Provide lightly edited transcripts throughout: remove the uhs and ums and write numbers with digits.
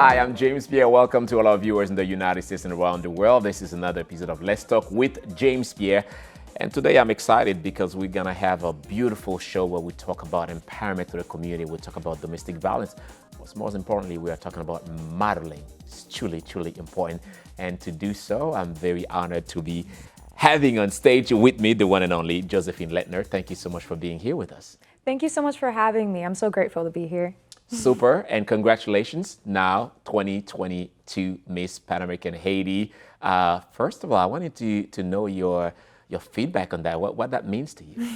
Hi, I'm James Pierre. Welcome to all our viewers in the United States and around the world. This is another episode of Let's Talk with James Pierre. And today I'm excited because we're going to have a beautiful show where we talk about empowerment to the community. We talk about domestic violence. What's most importantly, we are talking about modeling. It's truly, truly important. And to do so, I'm very honored to be having on stage with me the one and only Josephine Lettner. Thank you so much for being here with us. Thank you so much for having me. I'm so grateful to be here. Super, and congratulations. Now, 2022 Miss PanAmerican Haiti. First of all, I wanted to know your feedback on that, what that means to you.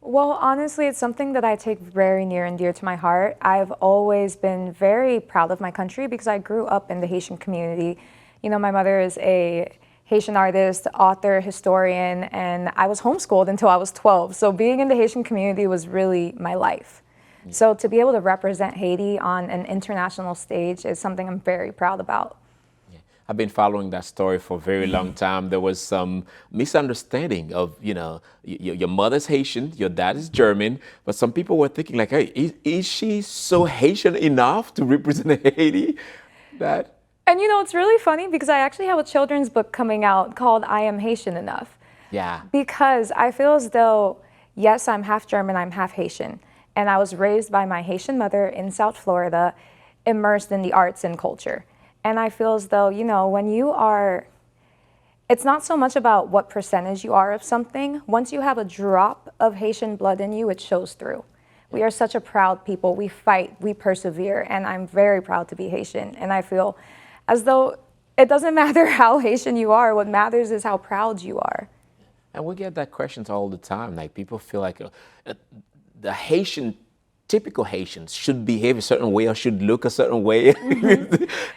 Well, honestly, it's something that I take very near and dear to my heart. I've always been very proud of my country because I grew up in the Haitian community. You know, my mother is a Haitian artist, author, historian, and I was homeschooled until I was 12. So being in the Haitian community was really my life. So to be able to represent Haiti on an international stage is something I'm very proud about. Yeah. I've been following that story for a very long time. There was some misunderstanding of, you know, your mother's Haitian, your dad is German, but some people were thinking like, hey, is she so Haitian enough to represent Haiti? And you know, it's really funny because I actually have a children's book coming out called I Am Haitian Enough. Yeah. Because I feel as though, yes, I'm half German, I'm half Haitian. And I was raised by my Haitian mother in South Florida, immersed in the arts and culture. And I feel as though, you know, when you are, it's not so much about what percentage you are of something. Once you have a drop of Haitian blood in you, it shows through. We are such a proud people. We fight, we persevere, and I'm very proud to be Haitian. And I feel as though it doesn't matter how Haitian you are, what matters is how proud you are. And we get that questions all the time. Like people feel like the Haitian, typical Haitians should behave a certain way or should look a certain way.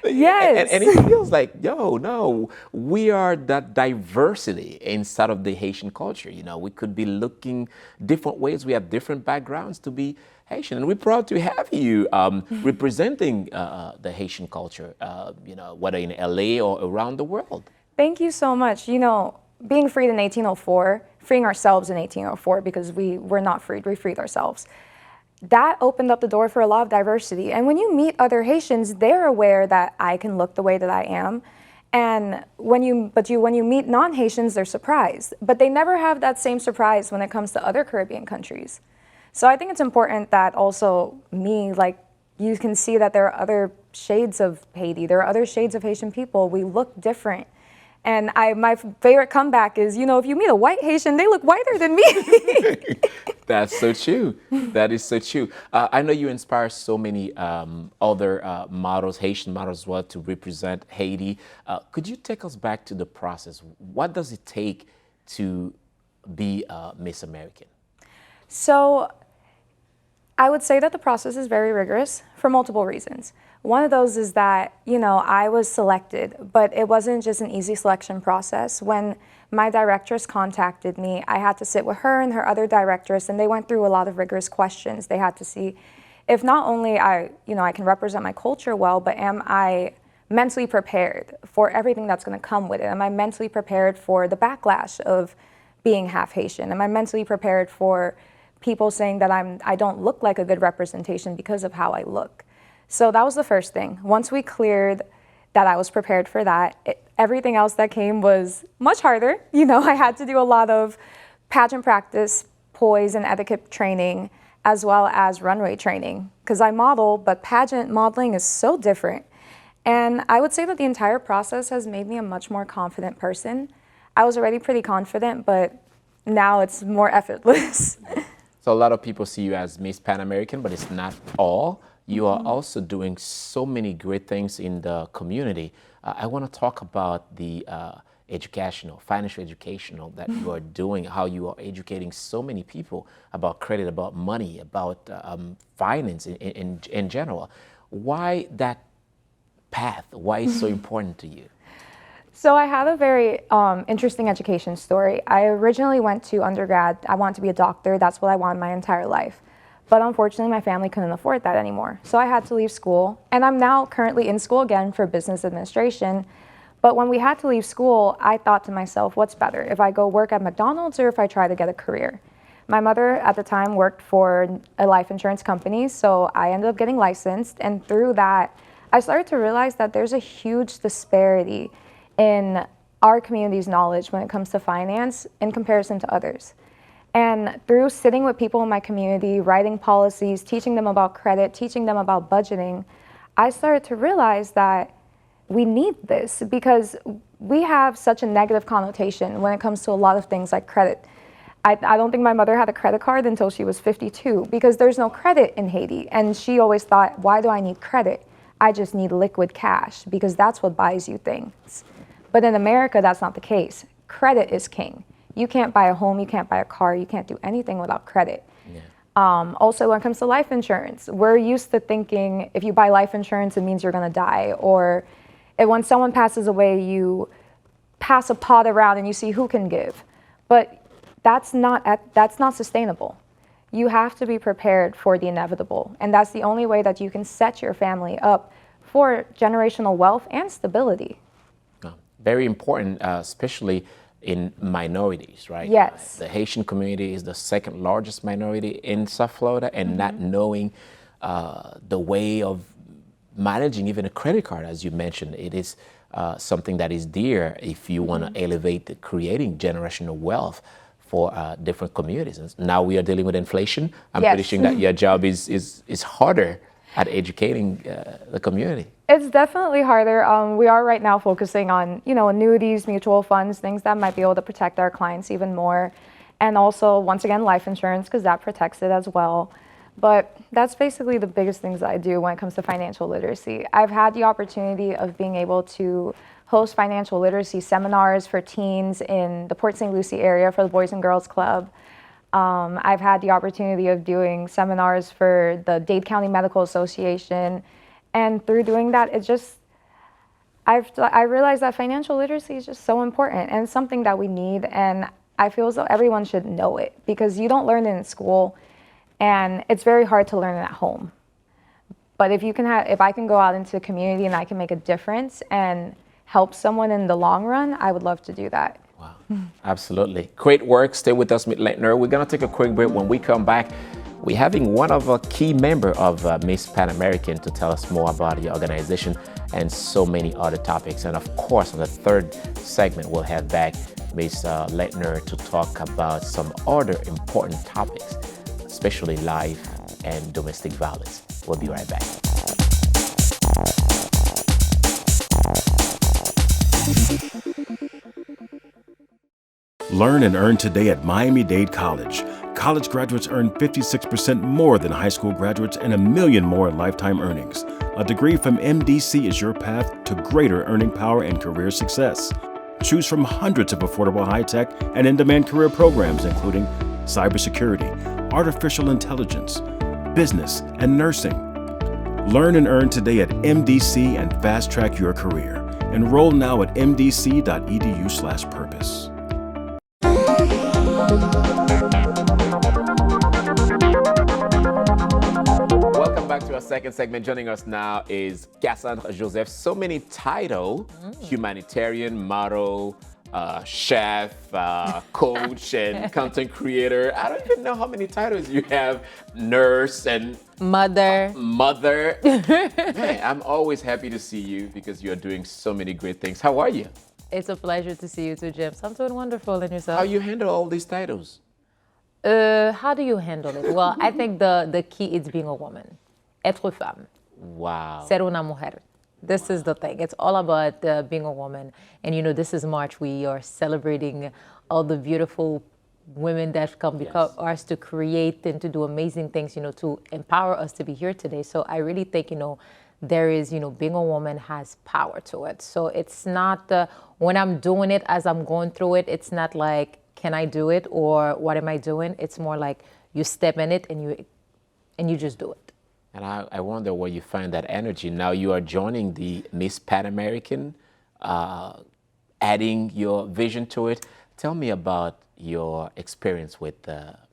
Yes. And it feels like, yo, no, we are that diversity inside of the Haitian culture. You know, we could be looking different ways. We have different backgrounds to be Haitian. And we're proud to have you representing the Haitian culture, you know, whether in LA or around the world. Thank you so much. You know, being freed in 1804, freeing ourselves in 1804 because we were not freed, we freed ourselves. That opened up the door for a lot of diversity. And when you meet other Haitians, they're aware that I can look the way that I am. And when you meet non-Haitians, they're surprised. But they never have that same surprise when it comes to other Caribbean countries. So I think it's important that also you can see that there are other shades of Haiti. There are other shades of Haitian people. We look different. And my favorite comeback is, you know, if you meet a white Haitian, they look whiter than me. That's so true. That is so true. I know you inspire so many other models, Haitian models as well, to represent Haiti. Could you take us back to the process? What does it take to be Miss American? So I would say that the process is very rigorous for multiple reasons. One of those is that, you know, I was selected, but it wasn't just an easy selection process. When my directress contacted me, I had to sit with her and her other directress, and they went through a lot of rigorous questions. They had to see if not only I can represent my culture well, but am I mentally prepared for everything that's going to come with it? Am I mentally prepared for the backlash of being half Haitian? Am I mentally prepared for people saying that I don't look like a good representation because of how I look? So that was the first thing. Once we cleared that I was prepared for that, everything else that came was much harder. You know, I had to do a lot of pageant practice, poise and etiquette training, as well as runway training. Because I model, but pageant modeling is so different. And I would say that the entire process has made me a much more confident person. I was already pretty confident, but now it's more effortless. So a lot of people see you as Miss Pan-American, but it's not all. You are also doing so many great things in the community. I want to talk about the financial educational that you are doing, how you are educating so many people about credit, about money, about finance in general. Why that path? Why is it so important to you? So I have a very interesting education story. I originally went to undergrad. I wanted to be a doctor. That's what I wanted my entire life. But unfortunately, my family couldn't afford that anymore. So I had to leave school. And I'm now currently in school again for business administration. But when we had to leave school, I thought to myself, what's better, if I go work at McDonald's or if I try to get a career? My mother at the time worked for a life insurance company, so I ended up getting licensed. And through that, I started to realize that there's a huge disparity in our community's knowledge when it comes to finance in comparison to others. And through sitting with people in my community, writing policies, teaching them about credit, teaching them about budgeting, I started to realize that we need this because we have such a negative connotation when it comes to a lot of things like credit. I don't think my mother had a credit card until she was 52 because there's no credit in Haiti. And she always thought, why do I need credit? I just need liquid cash because that's what buys you things. But in America, that's not the case. Credit is king. You can't buy a home, you can't buy a car, you can't do anything without credit. Yeah. Also, when it comes to life insurance, we're used to thinking if you buy life insurance, it means you're gonna die. Or when someone passes away, you pass a pot around and you see who can give. But that's not sustainable. You have to be prepared for the inevitable. And that's the only way that you can set your family up for generational wealth and stability. Very important, especially in minorities, right? Yes. The Haitian community is the second largest minority in South Florida, and not knowing the way of managing even a credit card, as you mentioned, it is something that is dear if you want to elevate creating generational wealth for different communities. And now we are dealing with inflation. I'm pretty sure that your job is harder at educating the community. It's definitely harder. We are right now focusing on, annuities, mutual funds, things that might be able to protect our clients even more. And also, once again, life insurance, because that protects it as well. But that's basically the biggest things that I do when it comes to financial literacy. I've had the opportunity of being able to host financial literacy seminars for teens in the Port St. Lucie area for the Boys and Girls Club. I've had the opportunity of doing seminars for the Dade County Medical Association. And through doing that, I realized that financial literacy is just so important and something that we need. And I feel as though everyone should know it because you don't learn it in school and it's very hard to learn it at home. But if I can go out into the community and I can make a difference and help someone in the long run, I would love to do that. Wow, absolutely. Great work. Stay with us, Ms. Leitner. We're going to take a quick break. When we come back, we're having one of a key member of Miss PanAmerican to tell us more about the organization and so many other topics. And of course, on the third segment, we'll have back Ms. Leitner to talk about some other important topics, especially life and domestic violence. We'll be right back. Learn and earn today at Miami-Dade College. College graduates earn 56% more than high school graduates and $1 million more in lifetime earnings. A degree from MDC is your path to greater earning power and career success. Choose from hundreds of affordable high-tech and in-demand career programs, including cybersecurity, artificial intelligence, business, and nursing. Learn and earn today at MDC and fast-track your career. Enroll now at mdc.edu/purpose. Welcome back to our second segment. Joining us now is Cassandra Joseph. So many titles: humanitarian, model, chef, coach, and content creator. I don't even know how many titles you have. Nurse and mother. Man, I'm always happy to see you because you're doing so many great things. How are you? It's a pleasure to see you too, James. I'm doing wonderful. And yourself? How you handle all these titles? How do you handle it? Well, I think the key is being a woman. Être femme. Wow. Ser una mujer. This is the thing. It's all about being a woman. And this is March. We are celebrating all the beautiful women that come because ours to create and to do amazing things, to empower us to be here today. So I really think, there is, being a woman has power to it. So it's not when I'm doing it as I'm going through it, it's not like, can I do it or what am I doing? It's more like you step in it and you just do it. And I wonder where you find that energy. Now you are joining the Miss PanAmerican, adding your vision to it. Tell me about your experience with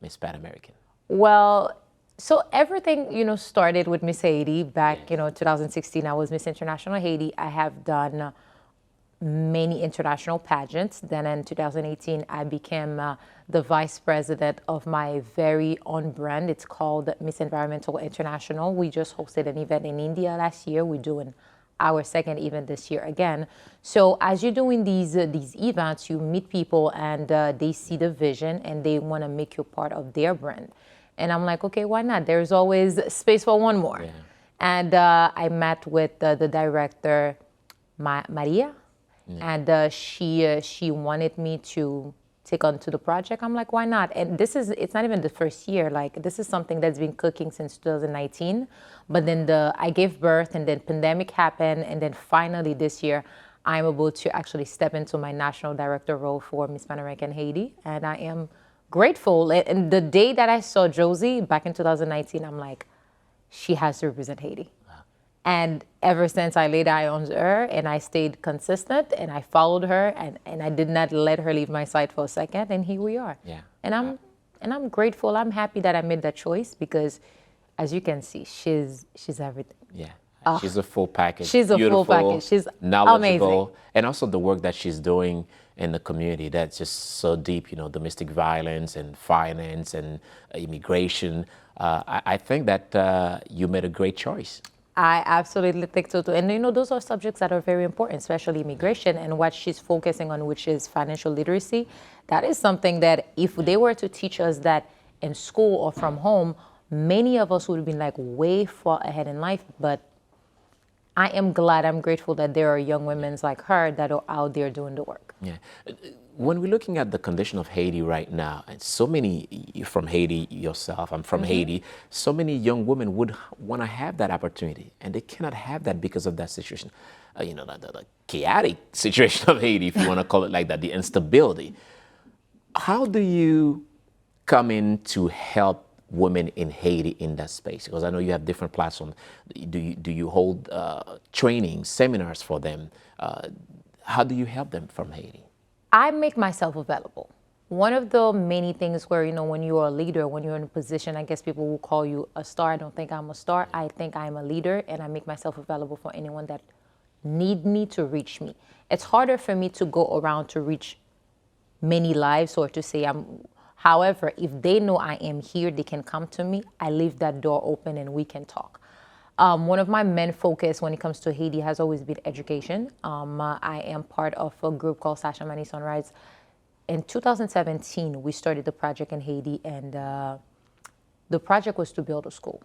Miss PanAmerican. Well, so everything, started with Miss Haiti back, 2016. I was Miss International Haiti. I have done many international pageants. Then in 2018, I became the vice president of my very own brand. It's called Miss Environmental International. We just hosted an event in India last year. We're doing our second event this year again. So as you're doing these events, you meet people and they see the vision and they want to make you part of their brand. And I'm like, okay, why not? There's always space for one more. Yeah. And I met with the director, Maria, and she wanted me to take on to the project. I'm like, why not? And it's not even the first year. Like, this is something that's been cooking since 2019. But then I gave birth, and then pandemic happened, and then finally this year, I'm able to actually step into my national director role for Miss PanAmerican Haiti, and I am grateful. And the day that I saw Josie back in 2019, I'm like, she has to represent Haiti. And ever since I laid eye on her and I stayed consistent and I followed her and I did not let her leave my side for a second, and here we are. Yeah. And I'm grateful. I'm happy that I made that choice because, as you can see, she's everything. Yeah. She's a full package. She's a full package. She's knowledgeable. Amazing. And also the work that she's doing in the community, that's just so deep, domestic violence and finance and immigration. I think that you made a great choice. I absolutely think so too. And those are subjects that are very important, especially immigration and what she's focusing on, which is financial literacy. That is something that if they were to teach us that in school or from home, many of us would have been like way far ahead in life. But I am glad, I'm grateful that there are young women like her that are out there doing the work. Yeah. When we're looking at the condition of Haiti right now, and so many, you're from Haiti yourself, I'm from Haiti, so many young women would want to have that opportunity, and they cannot have that because of that situation. The chaotic situation of Haiti, if you want to call it like that, the instability. How do you come in to help women in Haiti in that space? Because I know you have different platforms. Do you hold training, seminars for them? How do you help them from Haiti? I make myself available. One of the many things where, when you're a leader, when you're in a position, I guess people will call you a star. I don't think I'm a star. I think I'm a leader, and I make myself available for anyone that need me to reach me. It's harder for me to go around to reach many lives or to say however, if they know I am here, they can come to me. I leave that door open and we can talk. One of my main focus when it comes to Haiti has always been education. I am part of a group called Sasha Mani Sunrise. In 2017, we started the project in Haiti, and the project was to build a school.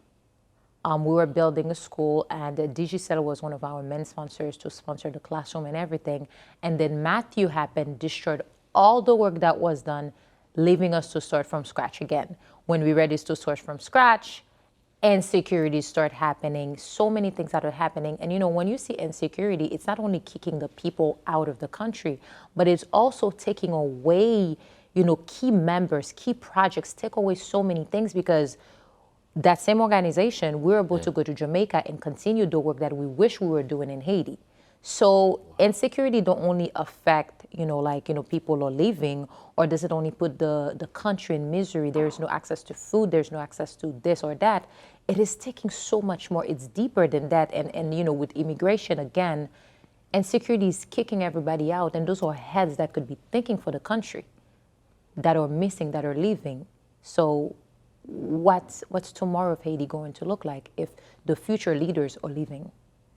We were building a school, and Digicel was one of our main sponsors to sponsor the classroom and everything. And then Matthew happened, destroyed all the work that was done, leaving us to start from scratch again. When we ready to start from scratch, insecurities start happening, so many things that are happening. And when you see insecurity, it's not only kicking the people out of the country, but it's also taking away, key members, key projects, take away so many things, because that same organization, we're able to go to Jamaica and continue the work that we wish we were doing in Haiti. So insecurity don't only affect, people are leaving, or does it only put the country in misery? There's no access to food, there's no access to this or that. It is taking so much more. It's deeper than that. And with immigration, again, insecurity is kicking everybody out. And those are heads that could be thinking for the country, that are missing, that are leaving. So what's tomorrow of Haiti going to look like if the future leaders are leaving?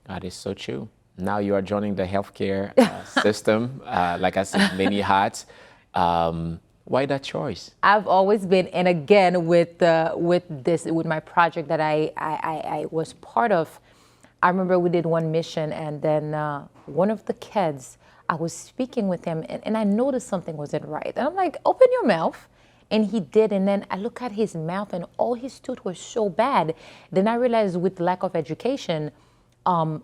That is so true. Now you are joining the healthcare system. Like I said, many hats. Why that choice? I've always been, and again with my project that I was part of. I remember we did one mission, and then one of the kids, I was speaking with him, and I noticed something wasn't right. And I'm like, open your mouth. And he did, and then I look at his mouth, and all his tooth was so bad. Then I realized with lack of education,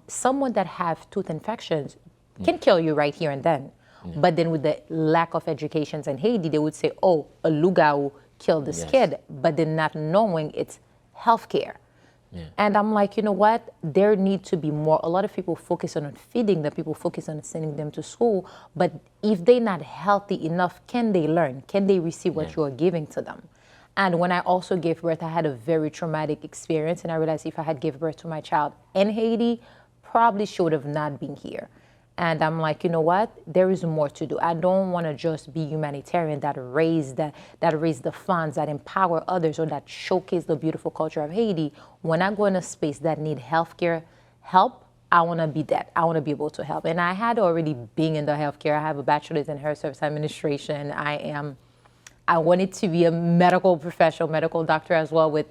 someone that have tooth infections can kill you right here and then. But then with the lack of education in Haiti, they would say, oh, a lugao killed this kid, but then not knowing it's healthcare. And I'm like, you know what? There need to be more. A lot of people focus on feeding them, people focus on sending them to school, but if they're not healthy enough, can they learn? Can they receive what you are giving to them? And when I also gave birth, I had a very traumatic experience, and I realized if I had given birth to my child in Haiti, probably should have not been here. And I'm like, you know what? There is more to do. I don't want to just be humanitarian that raise the funds, that empower others, or that showcase the beautiful culture of Haiti. When I go in a space that need healthcare help, I want to be that. I want to be able to help. And I had already been in the healthcare. I have a bachelor's in health service administration. I wanted to be a medical professional, medical doctor as well, with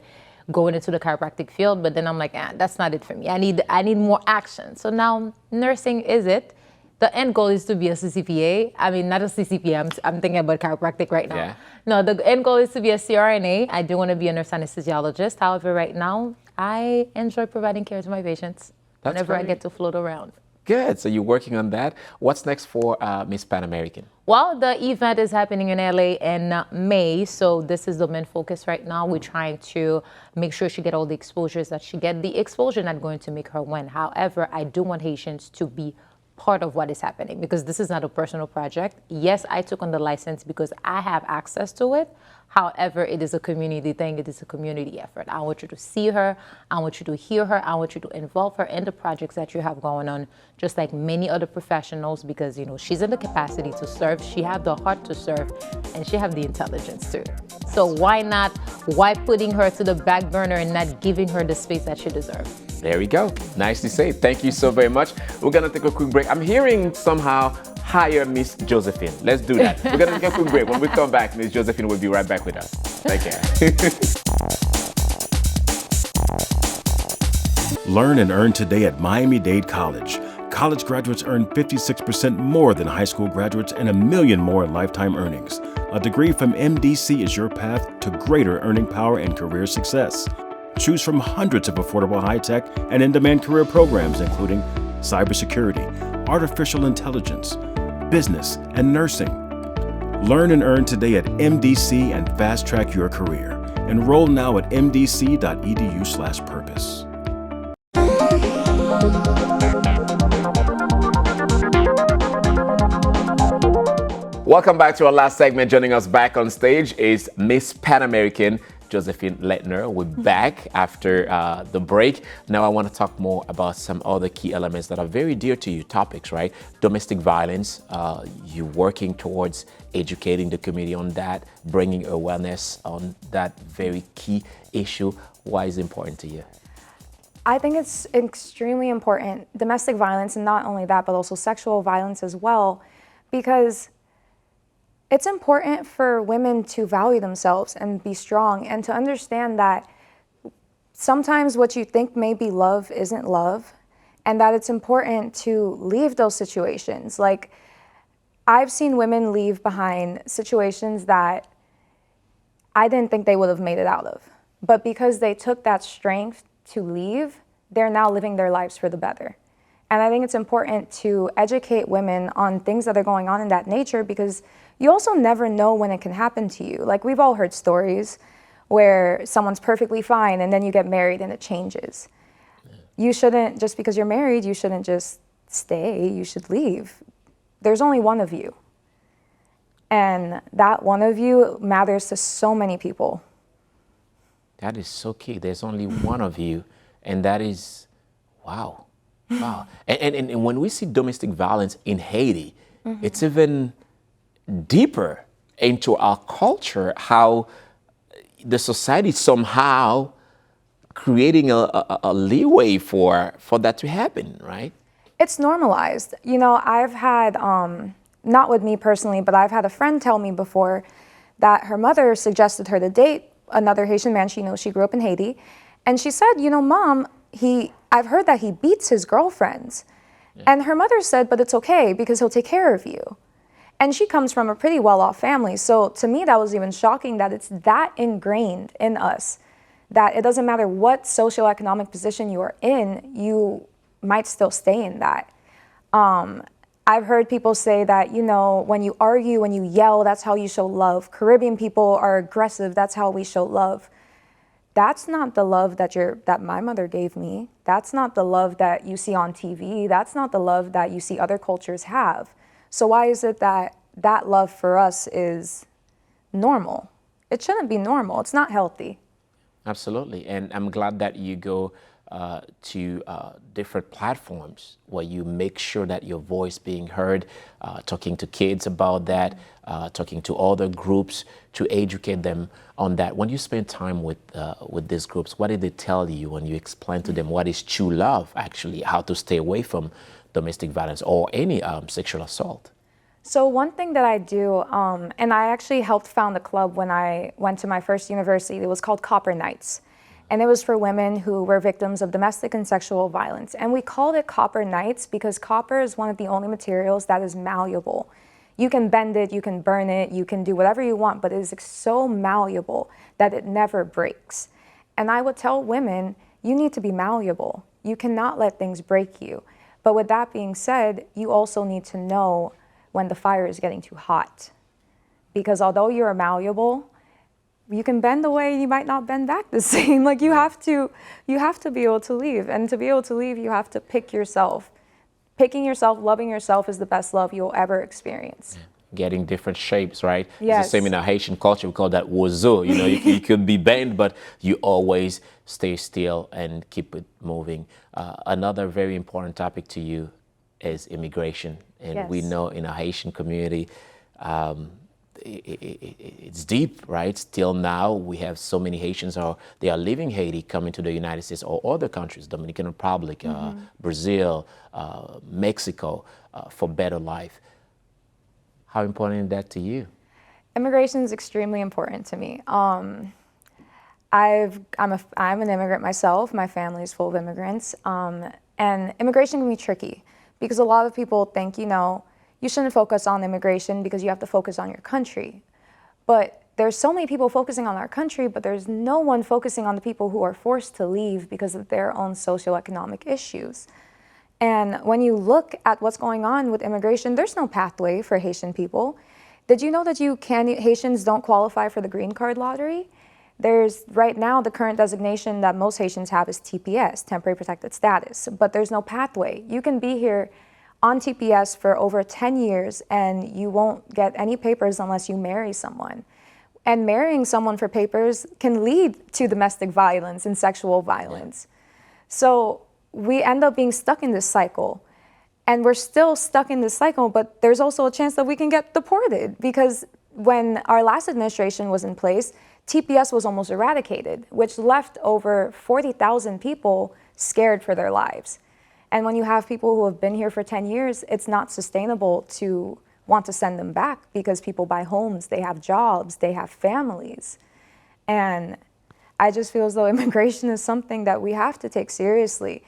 going into the chiropractic field. But then I'm like, that's not it for me. I need more action. So now nursing is it. The end goal is to be a CCPA. I mean, not a CCPA. I'm thinking about chiropractic right now. Yeah. No, the end goal is to be a CRNA. I do want to be a nurse anesthesiologist. However, right now, I enjoy providing care to my patients. That's whenever great. I get to float around. Good. So you're working on that. What's next for Miss PanAmerican? Well, the event is happening in LA in May, so this is the main focus right now. We're trying to make sure she get all the exposures that she get. The exposure not going to make her win. However, I do want Haitians to be part of what is happening, because this is not a personal project. Yes, I took on the license because I have access to it. However, it is a community thing. It is a community effort. I want you to see her. I want you to hear her. I want you to involve her in the projects that you have going on, just like many other professionals, because, you know, she's in the capacity to serve. She have the heart to serve, and she have the intelligence too. So why not? Why putting her to the back burner and not giving her the space that she deserves? There we go. Nicely said. Thank you so very much. We're going to take a quick break. I'm hearing somehow hire Miss Josephine. Let's do that. We're going to take a quick break. When we come back, Miss Josephine will be right back with us. Take care. Learn and earn today at Miami-Dade College. College graduates earn 56% more than high school graduates and $1 million more in lifetime earnings. A degree from MDC is your path to greater earning power and career success. Choose from hundreds of affordable high-tech and in-demand career programs, including cybersecurity, artificial intelligence, business, and nursing. Learn and earn today at MDC and fast-track your career. Enroll now at mdc.edu/purpose. Welcome back to our last segment. Joining us back on stage is Miss PanAmerican, Josephine Lettner. We're back after the break. Now I want to talk more about some other key elements that are very dear to you, topics, right? Domestic violence, you working towards educating the community on that, bringing awareness on that very key issue. Why is it important to you? I think it's extremely important, domestic violence, and not only that, but also sexual violence as well, because it's important for women to value themselves and be strong, and to understand that sometimes what you think may be love isn't love, and that it's important to leave those situations. Like, I've seen women leave behind situations that I didn't think they would have made it out of. But because they took that strength to leave, they're now living their lives for the better. And I think it's important to educate women on things that are going on in that nature, because you also never know when it can happen to you. Like, we've all heard stories where someone's perfectly fine and then you get married and it changes. You shouldn't, just because you're married, you shouldn't just stay, you should leave. There's only one of you. And that one of you matters to so many people. That is so key. There's only one of you, and that is, wow. Wow. And when we see domestic violence in Haiti, it's even deeper into our culture, how the society somehow creating a leeway for that to happen, right? It's normalized. You know, I've had, not with me personally, but I've had a friend tell me before that her mother suggested her to date another Haitian man she knows. She grew up in Haiti. And she said, you know, Mom, I've heard that he beats his girlfriends. Yeah. And her mother said, but it's okay because he'll take care of you. And she comes from a pretty well-off family. So to me, that was even shocking that it's that ingrained in us, that it doesn't matter what socioeconomic position you are in, you might still stay in that. I've heard people say that, you know, when you argue, when you yell, that's how you show love. Caribbean people are aggressive, that's how we show love. That's not the love that my mother gave me. That's not the love that you see on TV. That's not the love that you see other cultures have. So why is it that that love for us is normal? It shouldn't be normal. It's not healthy. Absolutely. And I'm glad that you go to different platforms where you make sure that your voice being heard, talking to kids about that, talking to other groups to educate them on that. When you spend time with these groups, what did they tell you when you explain to them what is true love, actually, how to stay away from domestic violence or any sexual assault? So one thing that I do, and I actually helped found the club when I went to my first university, it was called Copper Nights. And it was for women who were victims of domestic and sexual violence. And we called it Copper Nights because copper is one of the only materials that is malleable. You can bend it, you can burn it, you can do whatever you want, but it is so malleable that it never breaks. And I would tell women, you need to be malleable. You cannot let things break you. But with that being said, you also need to know when the fire is getting too hot. Because although you're malleable, you can bend away, you might not bend back the same. Like you have to be able to leave. And to be able to leave, you have to pick yourself. Picking yourself, loving yourself is the best love you'll ever experience. Yeah. Getting different shapes, right? Yes. It's the same in our Haitian culture. We call that wozo. You know, you could be bent, but you always stay still and keep it moving. Another very important topic to you is immigration. And yes. we know in our Haitian community, it's deep, right? Still now, we have so many Haitians they are leaving Haiti, coming to the United States or other countries, Dominican Republic, Brazil, Mexico, for better life. How important is that to you? Immigration is extremely important to me. I'm an immigrant myself. My family is full of immigrants. And immigration can be tricky because a lot of people think, you shouldn't focus on immigration because you have to focus on your country. But there's so many people focusing on our country, but there's no one focusing on the people who are forced to leave because of their own socioeconomic issues. And when you look at what's going on with immigration, there's no pathway for Haitian people. Did you know that Haitians don't qualify for the green card lottery? There's right now the current designation that most Haitians have is TPS, temporary protected status, but there's no pathway. You can be here on TPS for over 10 years and you won't get any papers unless you marry someone. And marrying someone for papers can lead to domestic violence and sexual violence. So we end up being stuck in this cycle. And we're still stuck in this cycle, but there's also a chance that we can get deported because when our last administration was in place, TPS was almost eradicated, which left over 40,000 people scared for their lives. And when you have people who have been here for 10 years, it's not sustainable to want to send them back because people buy homes, they have jobs, they have families. And I just feel as though immigration is something that we have to take seriously.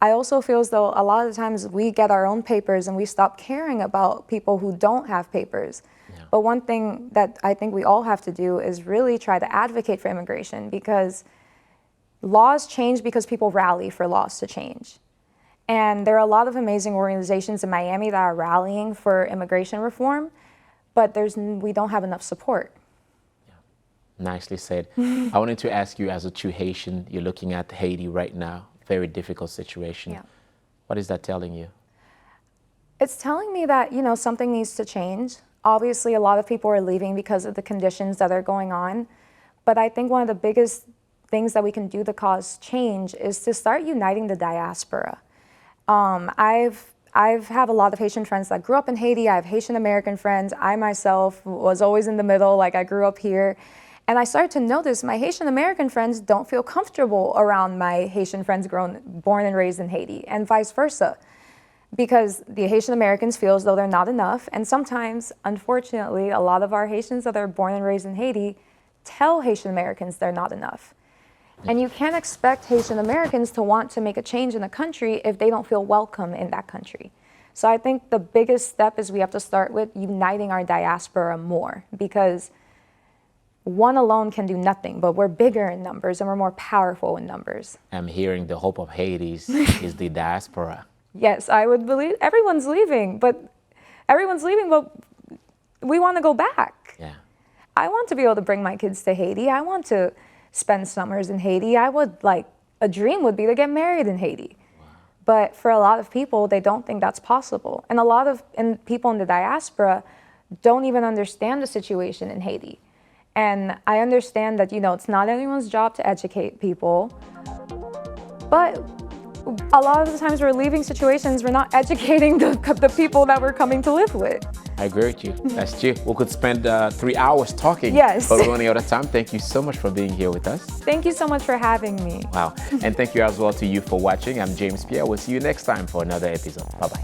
I also feel as though a lot of the times we get our own papers and we stop caring about people who don't have papers. Yeah. But one thing that I think we all have to do is really try to advocate for immigration because laws change because people rally for laws to change. And there are a lot of amazing organizations in Miami that are rallying for immigration reform, but we don't have enough support. Yeah. Nicely said. I wanted to ask you, as a true Haitian, you're looking at Haiti right now, very difficult situation. Yeah. What is that telling you? It's telling me that, something needs to change. Obviously, a lot of people are leaving because of the conditions that are going on. But I think one of the biggest things that we can do to cause change is to start uniting the diaspora. I've have a lot of Haitian friends that grew up in Haiti. I have Haitian American friends. I myself was always in the middle, like I grew up here. And I started to notice my Haitian American friends don't feel comfortable around my Haitian friends born and raised in Haiti, and vice versa. Because the Haitian Americans feel as though they're not enough. And sometimes, unfortunately, a lot of our Haitians that are born and raised in Haiti tell Haitian Americans they're not enough. And you can't expect Haitian Americans to want to make a change in the country if they don't feel welcome in that country. So I think the biggest step is we have to start with uniting our diaspora more, because one alone can do nothing, but we're bigger in numbers and we're more powerful in numbers. I'm hearing the hope of Haiti is the diaspora. Yes, I would believe everyone's leaving, but we want to go back. Yeah. I want to be able to bring my kids to Haiti. I want to spend summers in Haiti. A dream would be to get married in Haiti. Wow. But for a lot of people, they don't think that's possible. And a lot of people in the diaspora don't even understand the situation in Haiti. And I understand that, it's not anyone's job to educate people. But a lot of the times we're leaving situations, we're not educating the people that we're coming to live with. I agree with you. That's true. We could spend 3 hours talking. Yes. But we're running out of time. Thank you so much for being here with us. Thank you so much for having me. Wow. And thank you as well to you for watching. I'm James Pierre. We'll see you next time for another episode. Bye-bye.